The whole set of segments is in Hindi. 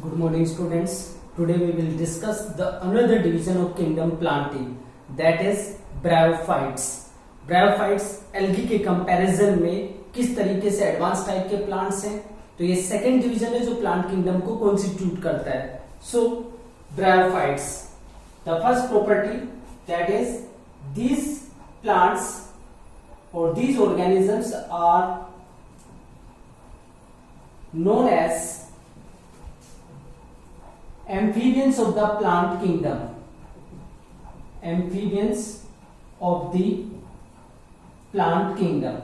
Good morning, students. Today we will discuss the another division of kingdom planting, that is bryophytes. Bryophytes algae के कंपैरिजन में किस तरीके से एडवांस टाइप के प्लांट्स हैं, तो ये सेकेंड डिवीजन है जो प्लांट किंगडम को कॉन्स्टिट्यूट करता है. सो bryophytes, the first property, that is these plants or these organisms are known as amphibians of the plant kingdom. Amphibians of the plant kingdom.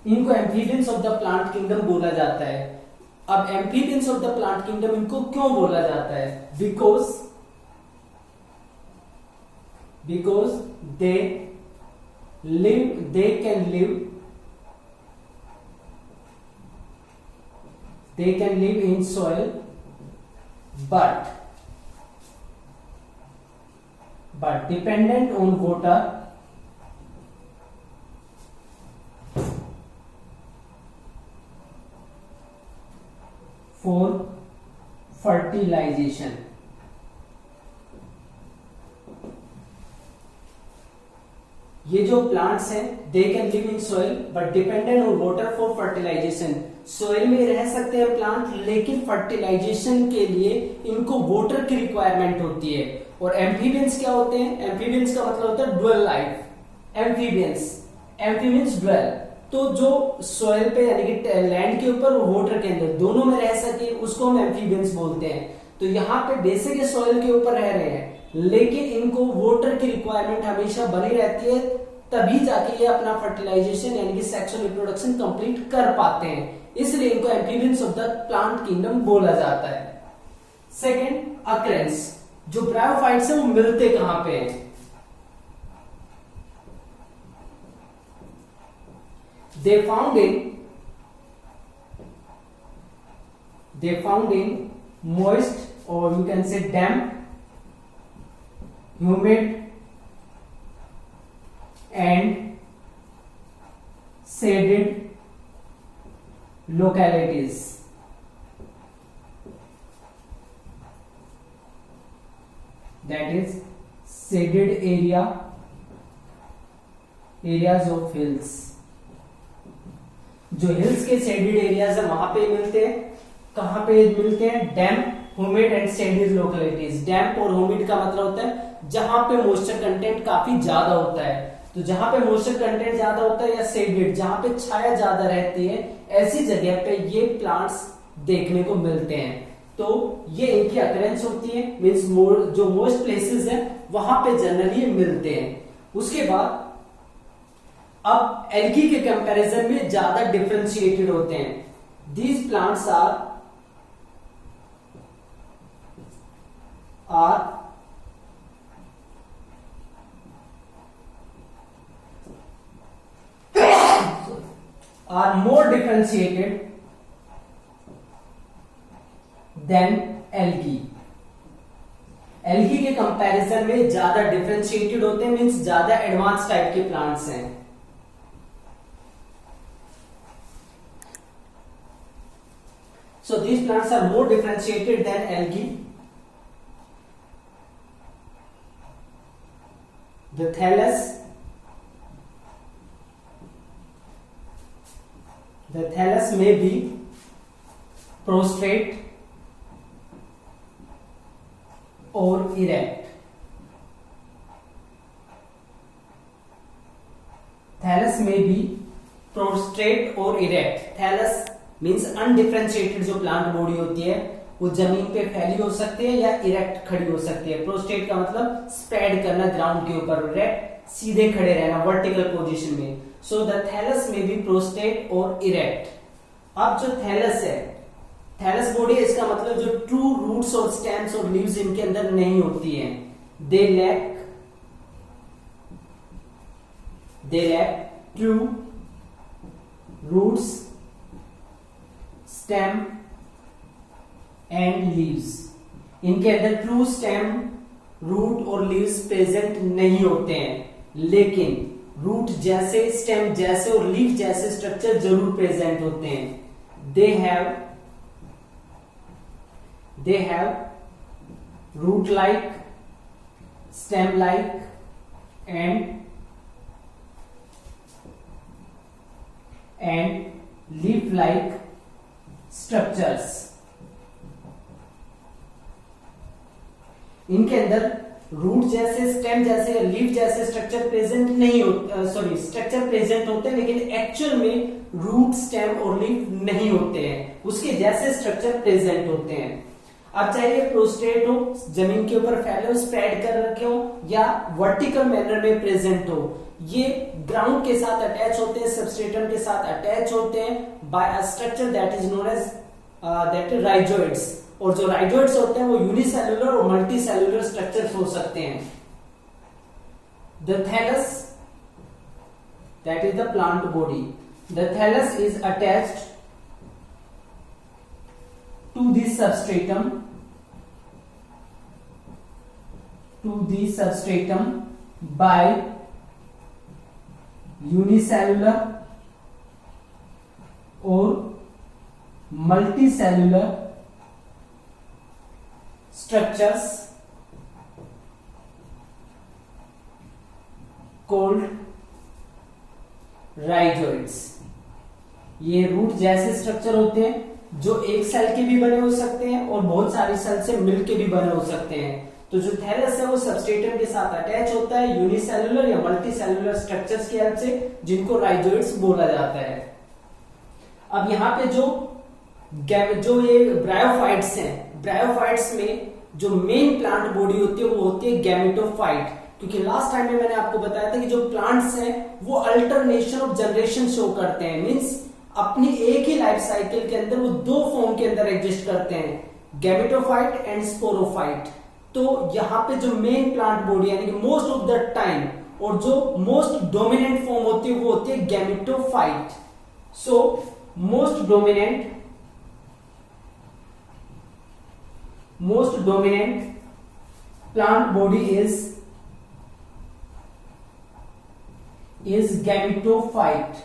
इनको amphibians of the plant kingdom बोला जाता है. अब amphibians of the plant kingdom इनको क्यों बोला जाता है? Because they can live in soil, but dependent on water for fertilization. ये जो प्लांट्स हैं they can live in soil but dependent on water for fertilization. Soil में रह सकते हैं प्लांट, लेकिन फर्टिलाइजेशन के लिए इनको वाटर की रिक्वायरमेंट होती है. और एम्फीबियंस क्या होते हैं? एम्फीबियंस का मतलब होता है ड्वेल लाइफ. एम्फीबियंस ड्वेल, तो जो सॉइल पे यानी कि लैंड के ऊपर और वाटर के अंदर दोनों में रह सके उसको हम एम्फीबियंस बोलते हैं. तो यहाँ पे बेसिक सॉइल के ऊपर रह रहे हैं, लेकिन इनको वाटर की रिक्वायरमेंट हमेशा बनी रहती है, तभी जाके ये अपना फर्टिलाइजेशन यानी कि सेक्सुअल रिप्रोडक्शन कंप्लीट कर पाते हैं. इसलिए इनको amphibians of the plant kingdom बोला जाता है. Second, occurrence. जो ब्रायोफाइट्स है वो मिलते कहां पे हैं? They found in moist, or you can say damp, humid and shaded localities. That is shaded areas of hills. जो हिल्स के शेडेड एरियाज है वहां पे मिलते हैं. कहां पे मिलते हैं? डैम्प, ह्यूमिड एंड शेडेड लोकेलिटीज. डैम्प और ह्यूमिड का मतलब होता है जहां पे मॉइस्चर कंटेंट काफी ज्यादा होता है. तो जहां पे मॉइस्चर कंटेंट ज्यादा होता है या शेडेड जहां पे छाया ज्यादा रहती है, ऐसी जगह पे ये प्लांट्स देखने को मिलते हैं. तो ये इनकी अकरेंस होती है, मींस जो मोस्ट प्लेसेस है वहां पे जनरली मिलते हैं. उसके बाद अब एल्गी के कंपैरिजन में ज्यादा डिफरेंशिएटेड होते हैं. These plants are more differentiated than algae. Algae के कंपैरिजन में ज्यादा डिफरेंशिएटेड होते हैं, मींस ज्यादा एडवांस टाइप के प्लांट्स हैं. So these plants are more differentiated than algae. The thallus may be prostrate or erect. Thallus may be prostrate or erect. Thallus means undifferentiated जो प्लांट बॉडी होती है वो जमीन पे फैली हो सकती है या इरेक्ट खड़ी हो सकती है. प्रोस्ट्रेट का मतलब स्प्रेड करना ग्राउंड के ऊपर, इरेक्ट सीधे खड़े रहना वर्टिकल पोजीशन में. So the thallus may be prostrate और इरेक्ट. अब जो थैलस है, थैलस बॉडी, इसका मतलब जो ट्रू रूट्स और स्टेम्स और लीव्स इनके अंदर नहीं होती हैं. They lack true roots, stem and leaves. इनके अंदर ट्रू स्टेम, रूट और लीव्स प्रेजेंट नहीं होते हैं, लेकिन रूट जैसे, स्टेम जैसे और लीफ जैसे स्ट्रक्चर जरूर प्रेजेंट होते हैं। They have root like, stem like and leaf like structures. इनके अंदर रूट जैसे, स्टेम जैसे, लीफ जैसे स्ट्रक्चर प्रेजेंट नहीं होते, स्ट्रक्चर प्रेजेंट होते हैं, लेकिन एक्चुअल में रूट, स्टेम और लीफ नहीं होते हैं, उसके जैसे स्ट्रक्चर प्रेजेंट होते हैं। अब चाहे प्रोस्ट्रेट हो, जमीन के ऊपर फैले हो, स्प्रेड कर रखे हो, या वर्टिकल मैनर में प्रेजेंट हो, ये ग्राउंड के साथ अटैच होते हैं, सबस्ट्रेटम के साथ अटैच होते हैं by a structure that is known as rhizoids. और जो राइजोइड्स होते हैं वो यूनिसेल्युलर और मल्टी सेल्युलर स्ट्रक्चर्स हो सकते हैं। The thallus, that is the plant body, the thallus is attached to the substratum by unicellular or multicellular structures called rhizoids। ये रूट जैसे स्ट्रक्चर होते हैं जो एक सेल के भी बने हो सकते हैं और बहुत सारी सेल से मिलके भी बने हो सकते हैं। तो जो थैलस है वो सबस्ट्रेटम के साथ अटैच होता है यूनिसेल्युलर या मल्टीसेल्युलर स्ट्रक्चर्स की हेल्प से, जिनको राइजोइड्स बोला जाता है। अब यहाँ पे जो ये ब्रायोफाइट्स हैं, ब्रायोफाइट्स में जो मेन प्लांट बॉडी होती है वो होती है गैमेटोफाइट। क्योंकि लास्ट टाइम में मैंने आपको बताया था कि जो प्लांट्स हैं वो अल्टरनेशन ऑफ जनरेशन शो करते हैं, मींस अपनी एक ही लाइफ साइकिल के अंदर वो दो फॉर्म के अंदर एग्जिस्ट करते हैं, गैमेटोफाइट एंड स्पोरोफाइट। तो यहाँ पे जो मेन प्लांट बॉडी यानी कि मोस्ट ऑफ द टाइम और जो मोस्ट डोमिनेंट फॉर्म होती है वो होती है gametophyte. So most dominant plant body is gametophyte.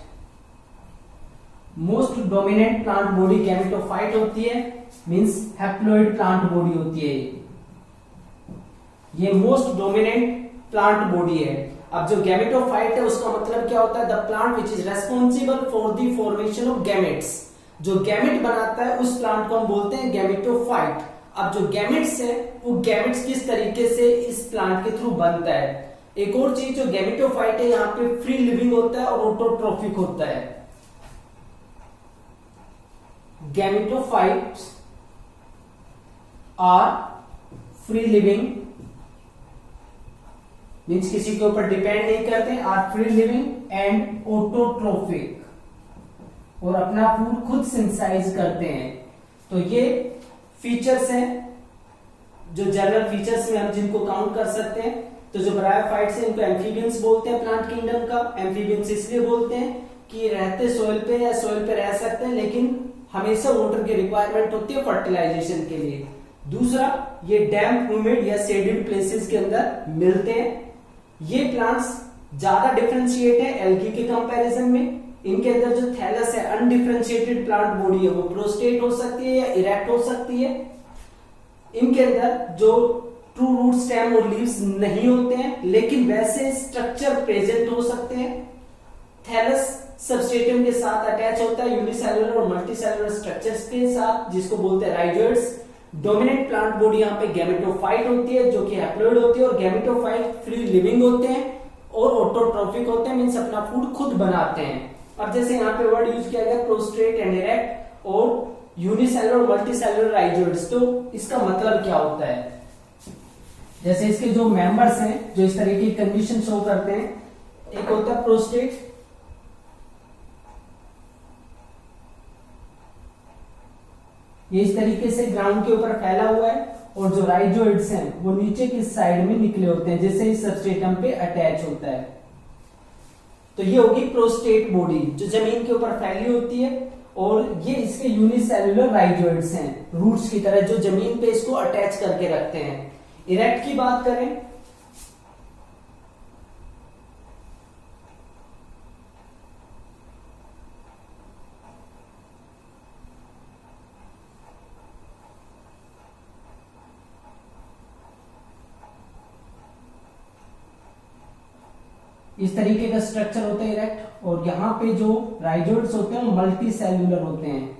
Most dominant plant body gametophyte होती है, मींस हैप्लॉइड प्लांट बॉडी होती है। ये मोस्ट डोमिनेंट प्लांट बॉडी है। अब जो गैमेटोफाइट है उसका मतलब क्या होता है? The plant which is responsible for the formation of gametes. जो गैमेट बनाता है उस प्लांट को हम बोलते हैं गैमेटोफाइट। अब जो गैमेट्स है वो गैमेट्स किस तरीके से इस प्लांट के थ्रू बनता है। एक और चीज, जो गैमेटोफाइट है यहाँ पे फ्री लिविंग होता है और ऑटोट्रोफिक होता है। Gametophytes are free living, means किसी के ऊपर डिपेंड नहीं करते, are free living and autotrophic, और अपना फूड खुद सिंथेसाइज करते हैं। तो ये फीचर्स हैं जो जनरल फीचर्स में हम जिनको काउंट कर सकते हैं। तो जो ब्रायोफाइट्स हैं इनको एम्फीबियंस बोलते हैं प्लांट किंगडम का। एम्फीबियंस इसलिए बोलते हैं कि रहते सोइल पे या सोइल पे रह सकते हैं, लेकिन हमेशा वाटर की रिक्वायरमेंट होती है फर्टिलाइजेशन के लिए। दूसरा, ये डैम्प, ह्यूमिड या शेडेड प्लेसेस के अंदर मिलते हैं। ये प्लांट्स ज्यादा डिफरेंशिएट है एल्गी के कंपैरिजन में। इनके अंदर जो थैलस है, अनडिफरेंशिएटेड प्लांट बॉडी है, वो प्रोस्टेट हो सकती है या इरेक्ट हो सकती है। इनके अंदर जो ट्रू रूट, स्टेम और लीव्स नहीं होते हैं, लेकिन वैसे स्ट्रक्चर प्रेजेंट हो सकते हैं। थैलस सबस्ट्रेटम के साथ अटैच होता है यूनिसेल्युलर और मल्टीसेल्युलर स्ट्रक्चर्स के साथ, जिसको बोलते हैं राइजोइड्स। डोमिनेंट प्लांट बॉडी यहाँ पे गैमेटोफाइट होती है जो कि हैप्लॉइड होती है, और गैमेटोफाइट फ्री लिविंग होते हैं और ऑटोट्रोफिक होते हैं, मींस अपना फूड खुद बनाते हैं। अब जैसे यहाँ पे वर्ड यूज किया गया प्रोस्ट्रेट एंड इरेक्ट और यूनिसेल्युलर मल्टीसेल्युलर राइजोइड्स, तो इसका मतलब क्या होता है? जैसे इसके जो मेंबर्स हैं जो इस तरह की कंडीशन शो करते हैं, एक होता है प्रोस्टेट, ये इस तरीके से ग्राउंड के ऊपर फैला हुआ है, और जो राइजोइड्स हैं वो नीचे की साइड में निकले होते हैं जैसे इस सबस्ट्रेटम पे अटैच होता है। तो ये होगी प्रोस्टेट बॉडी जो जमीन के ऊपर फैली होती है, और ये इसके यूनिसेल्युलर राइजोइड्स हैं रूट्स की तरह जो जमीन पे इसको अटैच करके रखते हैं। इरेक्ट की बात करें इस तरीके का स्ट्रक्चर होता है इरेक्ट, और यहाँ पे जो राइजोइड्स होते हैं वो मल्टी सेल्यूलर होते हैं।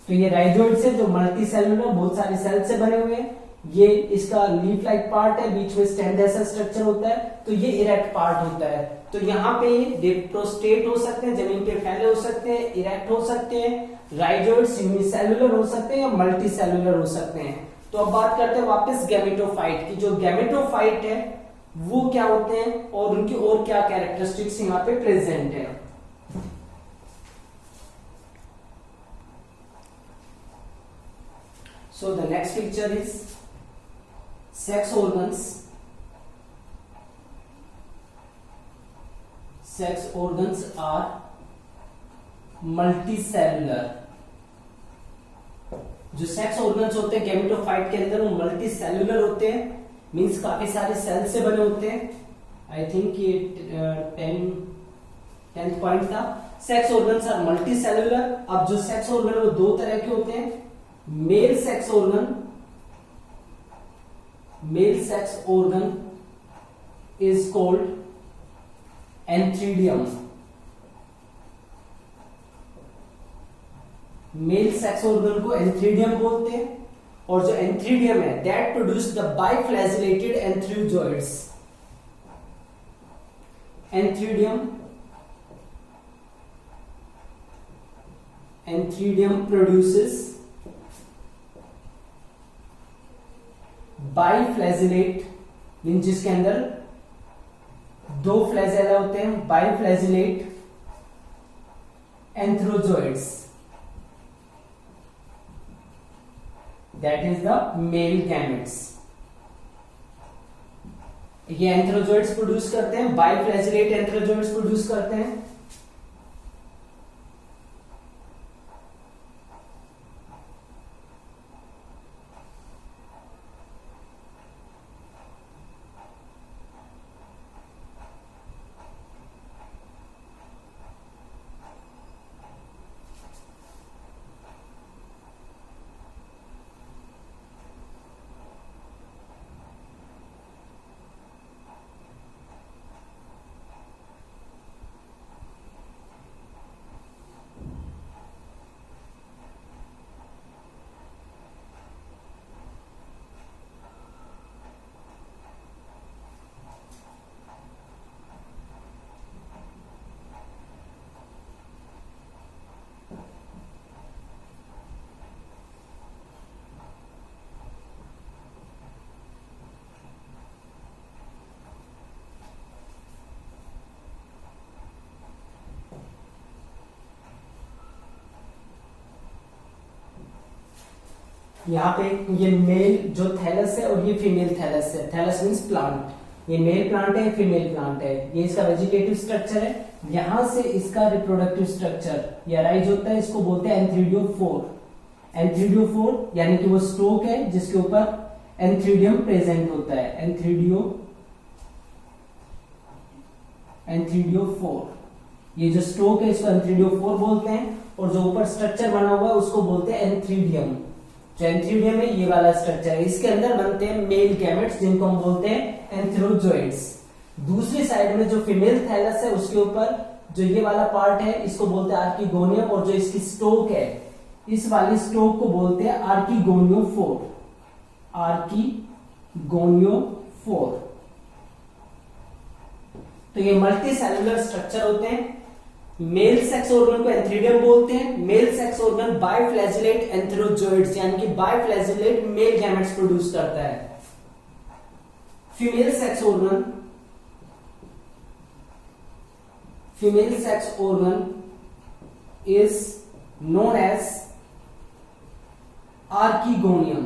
तो ये राइजोइड्स है जो मल्टी सेल्यूलर बहुत सारे सेल से बने हुए हैं। ये इसका लीफ लाइक पार्ट है, बीच में स्टेम जैसा स्ट्रक्चर होता है, तो ये इरेक्ट पार्ट होता है। तो यहाँ पे डिप्रोस्टेट हो सकते हैं, जमीन पे फैले हो सकते हैं, इरेक्ट हो सकते हैं, राइजोइड्स यूनिसेल्युलर हो सकते हैं या मल्टी सेल्यूलर हो सकते हैं। तो अब बात करते हैं वापस गैमेटोफाइट की। जो गैमेटोफाइट है वो क्या होते हैं और उनकी और क्या कैरेक्टरिस्टिक्स यहाँ पे प्रेजेंट है। So the next picture is sex organs. Sex organs are multicellular. जो सेक्स ऑर्गन्स होते हैं गैमेटोफाइट के अंदर वो मल्टी सेल्यूलर होते हैं, मींस काफी सारे सेल से बने होते हैं। आई थिंक ये 10th पॉइंट था। Sex organs are multicellular. अब जो सेक्स ऑर्गन है वो दो तरह के होते हैं। Male sex organ is called antheridium. Male sex organ को एंथ्रीडियम बोलते हैं, और जो एंथ्रीडियम है that produce the biflagellated antherozoids. Antheridium produces biflagellate, mean जिसके अंदर दो फ्लैजेला होते हैं, biflagellate antherozoids, that is the male gametes. ये एंथ्रोजॉइड्स प्रोड्यूस करते हैं, बाइफ्लैजिलेट एंथ्रोजॉइड्स प्रोड्यूस करते हैं। यहाँ पे ये मेल जो थैलस है और ये फीमेल थैलस है। Thallus means plant. ये मेल प्लांट है, फीमेल प्लांट है। ये इसका वेजिटेटिव स्ट्रक्चर है। यहां से इसका रिप्रोडक्टिव स्ट्रक्चर या राइज होता है, इसको बोलते हैं एंथ्रीडियोफोर। एंथ्रीडियोफोर यानी कि वो स्टोक है जिसके ऊपर एंथ्रीडियम प्रेजेंट होता है। एंथ्रीडियोफोर, ये जो स्टोक है इसको एंथ्रीडियोफोर बोलते हैं, और जो ऊपर स्ट्रक्चर बना हुआ है उसको बोलते हैं एंथ्रीडियम। जो एंथ्रीडियम है ये वाला स्ट्रक्चर है, इसके अंदर बनते हैं मेल गैमेट्स जिनको हम बोलते हैं एंथ्रोजॉइड्स। दूसरी साइड में जो फीमेल थैलस है उसके ऊपर जो ये वाला पार्ट है इसको बोलते हैं आर्किगोनियम, और जो इसकी स्टोक है इस वाली स्टोक को बोलते हैं आर्किगोनियोफोर। आर्किगोनियोफोर। तो ये मल्टी सेलुलर स्ट्रक्चर होते हैं। मेल सेक्स ऑर्गन को एंथ्रीडियम बोलते हैं। Male sex organ biflagellate antherozoids यानी कि बाइफ्लैजिलेट मेल गैमेट्स प्रोड्यूस करता है। Female sex organ is known as archegonium.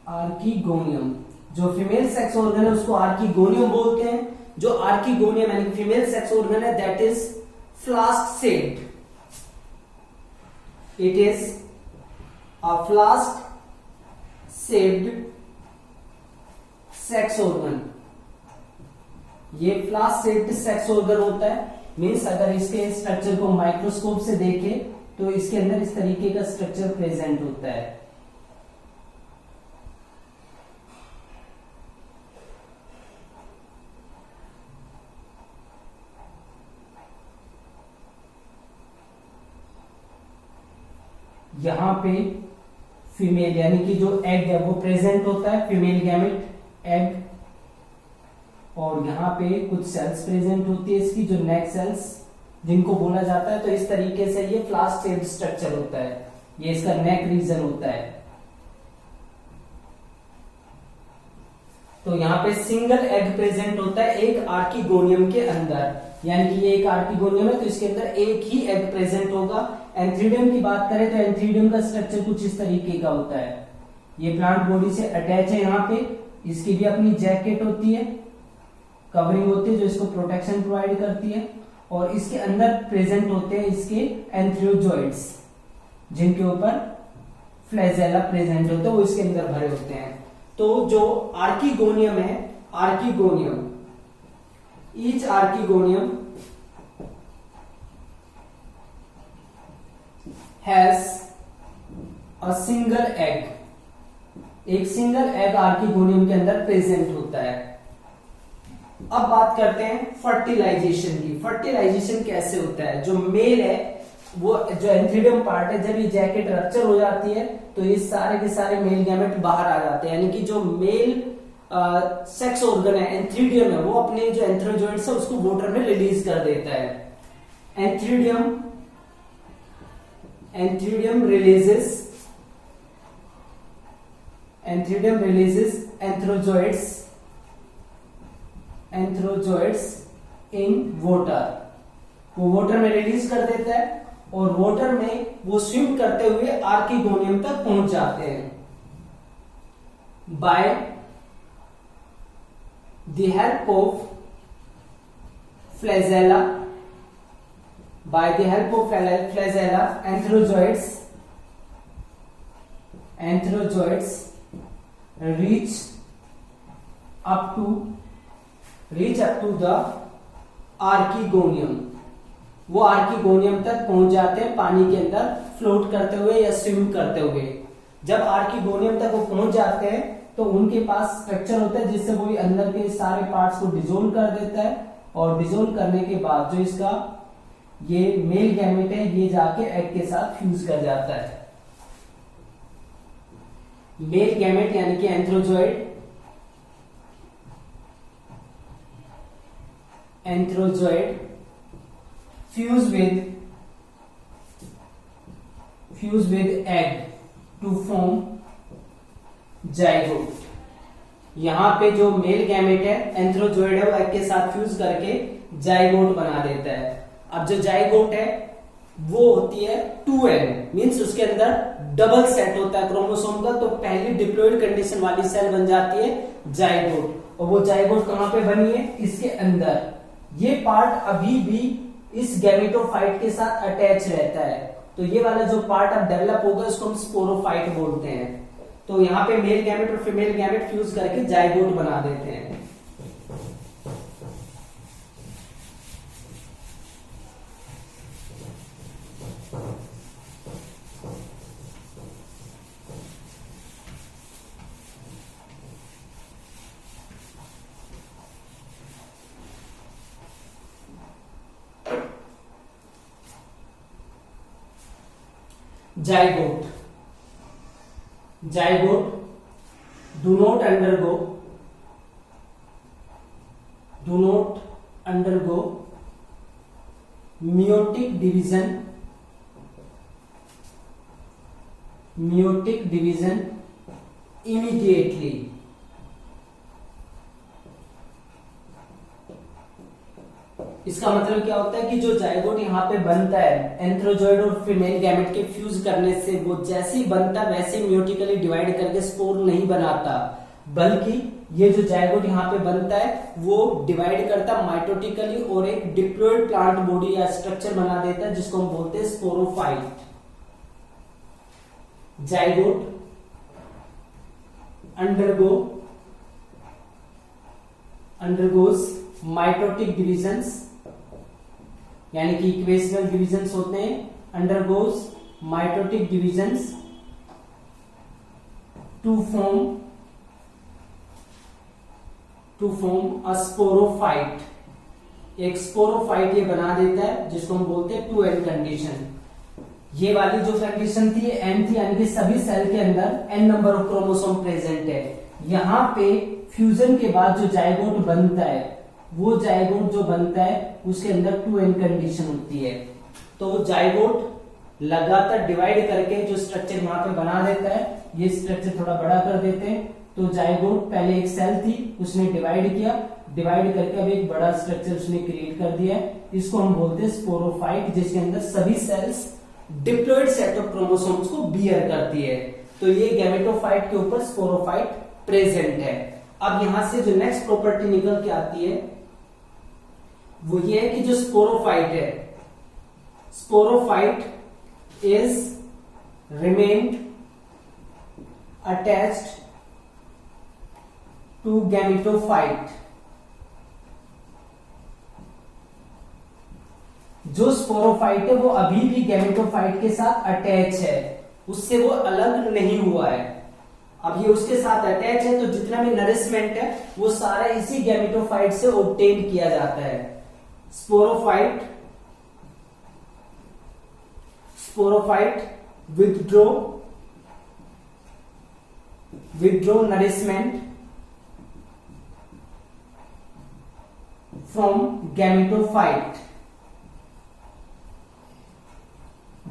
Archegonium, जो फीमेल सेक्स ऑर्गन है उसको आर्किगोनियम बोलते हैं। जो आर्किगोनियम यानी फीमेल सेक्स ऑर्गन है that is flask shaped. It is a flask shaped sex organ. ये फ्लास्क शेप्ड सेक्स ऑर्गन होता है, मीन्स अगर इसके स्ट्रक्चर को माइक्रोस्कोप से देखें तो इसके अंदर इस तरीके का स्ट्रक्चर प्रेजेंट होता है। यहाँ पे फीमेल यानी कि जो एग है वो प्रेजेंट होता है, फीमेल गैमेट एग, और यहाँ पे कुछ सेल्स प्रेजेंट होती है इसकी, जो नेक सेल्स जिनको बोला जाता है। तो इस तरीके से ये फ्लास्क शेप्ड स्ट्रक्चर होता है, ये इसका नेक रीजन होता है। तो यहाँ पे सिंगल एग प्रेजेंट होता है एक आर्किगोनियम के अंदर, यानी कि ये एक आर्किगोनियम है तो इसके अंदर एक ही एग प्रेजेंट होगा। एंथ्रीडियम की बात करें तो एंथ्रीडियम का स्ट्रक्चर कुछ इस तरीके का होता है, ये प्लांट बॉडी से अटैच है, यहाँ पे इसकी भी अपनी जैकेट होती है, कवरिंग होती है जो इसको प्रोटेक्शन प्रोवाइड करती है, और इसके अंदर प्रेजेंट होते हैं इसके एंथ्रोजोइड्स जिनके ऊपर फ्लैजेला प्रेजेंट होते हैं, वो इसके अंदर भरे होते हैं। तो जो आर्किगोनियम है, archegonium, each archegonium has a single egg, एक सिंगल एग आर्किगोनियम के अंदर प्रेजेंट होता है। अब बात करते हैं फर्टिलाइजेशन की। फर्टिलाइजेशन कैसे होता है? जो मेल है वो जो एंथ्रीडियम पार्ट है, जब ये जैकेट रप्चर हो जाती है तो ये सारे के सारे मेल गैमेट बाहर आ जाते हैं, यानी कि जो मेल सेक्स ऑर्गन है एंथ्रीडियम है वो अपने जो एंथ्रोजोइड्स है उसको वॉटर में रिलीज कर देता है। एंथ्रीडियम रिलीजेस एंथ्रोजोइड्स इन वाटर, वो वाटर में रिलीज कर देता है और वाटर में वो स्विम करते हुए आर्किगोनियम तक पहुंच जाते हैं by the help of flagella. Antherozoids reach up to the archegonium, वो आर्किगोनियम तक पहुंच जाते हैं पानी के अंदर फ्लोट करते हुए या स्विम करते हुए। जब आर्किगोनियम तक वो पहुंच जाते हैं तो उनके पास स्ट्रक्चर होता है जिससे वो अंदर के सारे पार्ट्स को डिसोल्व कर देता है, और डिसोल्व करने के बाद जो इसका ये मेल गैमेट है ये जाके एग के साथ फ्यूज कर जाता है। मेल गैमेट यानी कि antherozoid fuse with egg to form zygote. यहां पे जो मेल गैमेट है एंथ्रोजोइड है वो एग के साथ फ्यूज करके जाइगोट बना देता है। अब जो जाइगोट है वो होती है 2n, मींस उसके अंदर डबल सेट होता है क्रोमोसोम का, तो पहली डिप्लॉयड कंडीशन वाली सेल बन जाती है जाइगोट, और वो जाइगोट कहां पे बनी है? इसके अंदर। ये पार्ट अभी भी इस गैमेटोफाइट के साथ अटैच रहता है, तो ये वाला जो पार्ट अब डेवलप होगा उसको हम स्पोरोफाइट बोलते हैं। तो यहाँ पे मेल गैमेट और फीमेल गैमेट फ्यूज करके जाइगोट बना देते हैं। Zygote do not undergo meiotic division immediately. इसका मतलब क्या होता है कि जो जाइगोट यहाँ पे बनता है एंथ्रोजोइड और फीमेल गैमेट के फ्यूज करने से, वो जैसे ही बनता वैसे म्यूटिकली डिवाइड करके स्पोर नहीं बनाता, बल्कि ये जो जाइगोट यहाँ पे बनता है वो डिवाइड करता माइटोटिकली और एक डिप्लॉयड प्लांट बॉडी या स्ट्रक्चर बना देता है जिसको हम बोलते हैं sporophyte. Zygote undergoes mitotic divisions, यानी कि इक्वेशनल डिविजन्स होते हैं, undergoes mitotic divisions to form a sporophyte. एक स्पोरोफाइट ये बना देता है जिसको हम बोलते हैं 2n कंडीशन। ये वाली जो कंडीशन थी एन थी, यानी कि सभी सेल के अंदर n number of chromosome present है। यहाँ पे फ्यूजन के बाद जो जाइगोट बनता है, वो जाइगोट जो बनता है उसके अंदर 2n कंडीशन होती है। तो जाइगोट लगातार डिवाइड करके जो स्ट्रक्चर वहां पे बना देता है, ये स्ट्रक्चर थोड़ा बड़ा कर देते हैं। तो जाइगोट पहले एक सेल थी, उसने डिवाइड किया, डिवाइड करके अब एक बड़ा स्ट्रक्चर उसने क्रिएट कर दिया है। इसको हम बोलते हैं स्पोरोफाइट, जिसके अंदर सभी cells diploid set of chromosomes को बियर करती है। तो ये गैमेटोफाइट के ऊपर स्पोरोफाइट प्रेजेंट है। अब यहां से जो नेक्स्ट प्रॉपर्टी निकल के आती है वो ये है कि जो स्पोरोफाइट है, sporophyte is remained attached to gametophyte. जो स्पोरोफाइट है वो अभी भी गैमेटोफाइट के साथ अटैच है, उससे वो अलग नहीं हुआ है। अब ये उसके साथ अटैच है, तो जितना भी नरिशमेंट है वो सारा इसी गैमेटोफाइट से ऑब्टेन किया जाता है। Sporophyte withdraw nourishment from gametophyte।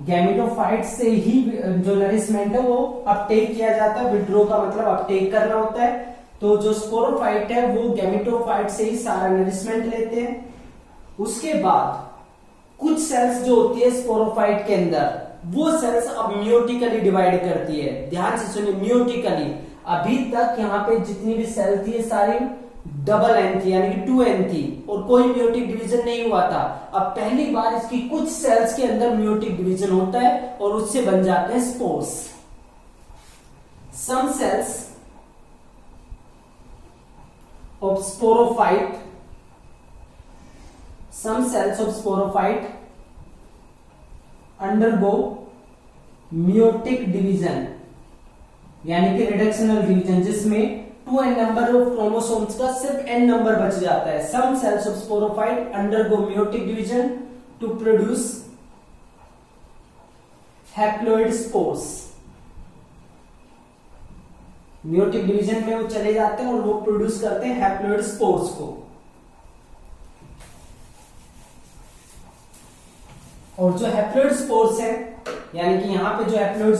Gametophyte से ही जो नरिशमेंट है वो अपटेक किया जाता है। विड्रॉ का मतलब अपटेक करना होता है। तो जो स्पोरोफाइट है वो गैमेटोफाइट से ही सारा नरिशमेंट लेते हैं। उसके बाद कुछ सेल्स जो होती है स्पोरोफाइट के अंदर, वो सेल्स अब मियोटिकली डिवाइड करती है। ध्यान से सुनिए, मियोटिकली। अभी तक यहाँ पे जितनी भी सेल थी सारी डबल एन थी, यानी कि 2n थी, और कोई मियोटिक डिवीजन नहीं हुआ था। अब पहली बार इसकी कुछ सेल्स के अंदर मियोटिक डिवीजन होता है और उससे बन जाते हैं spores. Some cells of sporophyte undergo meiotic division, यानी कि रिडक्शनल डिवीजन, जिसमें 2n नंबर ऑफ क्रोमोसोम्स का सिर्फ n नंबर बच जाता है। Some cells of sporophyte undergo meiotic division to produce haploid spores. meiotic division में वो चले जाते हैं और वो प्रोड्यूस करते हैं हैप्लॉइड स्पोर्स को। और जो हैप्लॉइड स्पोर्स है, यानी कि यहाँ पे जो हैप्लॉइड